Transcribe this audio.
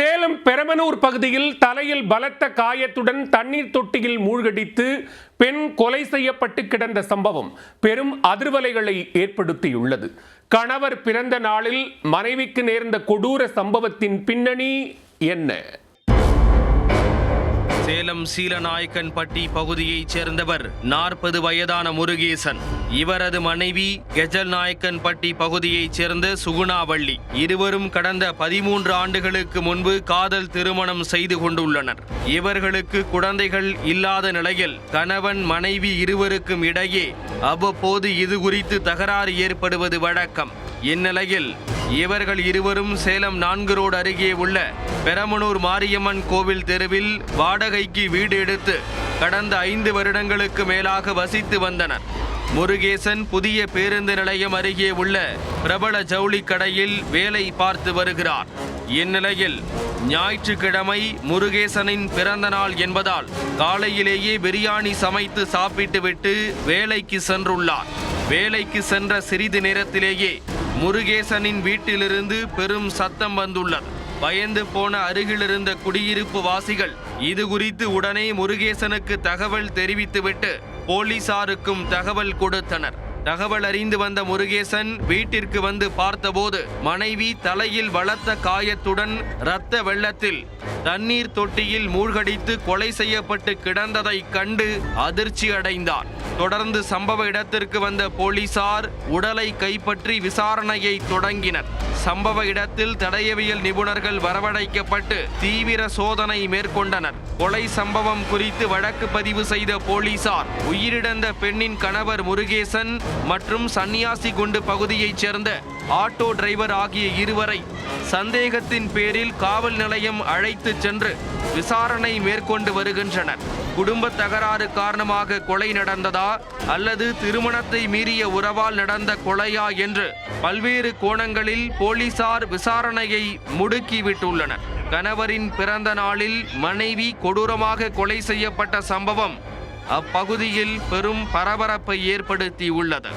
சேலம் பெரம்பனூர் பகுதியில் தலையில் பலத்த காயத்துடன் தண்ணீர் தொட்டியில் மூழ்கடித்து பெண் கொலை செய்யப்பட்டு கிடந்த சம்பவம் பெரும் அதிர்வலைகளை ஏற்படுத்தியுள்ளது. கணவர் பிறந்த நாளில் மனைவிக்கு நேர்ந்த கொடூர சம்பவத்தின் பின்னணி என்ன? சேலம் சீலநாயக்கன்பட்டி பகுதியைச் சேர்ந்தவர் 40 வயதான முருகேசன். இவரது மனைவி கெஜல் நாயக்கன்பட்டி பகுதியைச் சேர்ந்த சுகுணாவள்ளி. இருவரும் கடந்த 13 ஆண்டுகளுக்கு முன்பு காதல் திருமணம் செய்து கொண்டுள்ளனர். இவர்களுக்கு குழந்தைகள் இல்லாத நிலையில் கணவன் மனைவி இருவருக்கும் இடையே அவ்வப்போது இது குறித்து தகராறு ஏற்படுவது வழக்கம். இந்நிலையில் இவர்கள் இருவரும் சேலம் 4 ரோடு அருகே உள்ள பெரம்பனூர் மாரியம்மன் கோவில் தெருவில் வாடகைக்கு வீடு எடுத்து கடந்த 5 வருடங்களுக்கு மேலாக வசித்து வந்தனர். முருகேசன் புதிய பேருந்து நிலையம் அருகே உள்ள பிரபல ஜவுளி கடையில் வேலை பார்த்து வருகிறார். இந்நிலையில் ஞாயிற்றுக்கிழமை முருகேசனின் பிறந்த நாள் என்பதால் காலையிலேயே பிரியாணி சமைத்து சாப்பிட்டுவிட்டு வேலைக்கு சென்றுள்ளார். வேலைக்கு சென்ற சிறிது நேரத்திலேயே முருகேசனின் வீட்டிலிருந்து பெரும் சத்தம் வந்துள்ளது. பயந்து போன அருகிலிருந்த குடியிருப்பு வாசிகள் இது குறித்து உடனே முருகேசனுக்கு தகவல் தெரிவித்துவிட்டு போலீசாருக்கும் தகவல் கொடுத்தனர். தகவல் அறிந்து வந்த முருகேசன் வீட்டிற்கு வந்து பார்த்தபோது மனைவி தலையில் பலத்த காயத்துடன் இரத்த வெள்ளத்தில் தண்ணீர் தொட்டியில் மூழ்கடித்து கொலை செய்யப்பட்டு கிடந்ததை கண்டு அதிர்ச்சி அடைந்தார். தொடர்ந்து சம்பவ இடத்திற்கு வந்த போலீசார் உடலை கைப்பற்றி விசாரணையை தொடங்கினர். சம்பவ இடத்தில் தடயவியல் நிபுணர்கள் வரவழைக்கப்பட்டு தீவிர சோதனை மேற்கொண்டனர். கொலை சம்பவம் குறித்து வழக்கு பதிவு செய்த போலீசார் உயிரிழந்த பெண்ணின் கணவர் முருகேசன் மற்றும் சன்னியாசிகுண்டு பகுதியைச் சேர்ந்த ஆட்டோ டிரைவர் ஆகிய இருவரை சந்தேகத்தின் பேரில் காவல் நிலையம் அழைத்து சென்று விசாரணை மேற்கொண்டு வருகின்றனர். குடும்ப தகராறு காரணமாக கொலை நடந்ததா அல்லது திருமணத்தை மீறிய உறவால் நடந்த கொலையா என்று பல்வேறு கோணங்களில் போலீசார் விசாரணையை முடுக்கிவிட்டுள்ளனர். கணவரின் பிறந்த நாளில் மனைவி கொடூரமாக கொலை செய்யப்பட்ட சம்பவம் அப்பகுதியில் பெரும் பரபரப்பை ஏற்படுத்தியுள்ளது.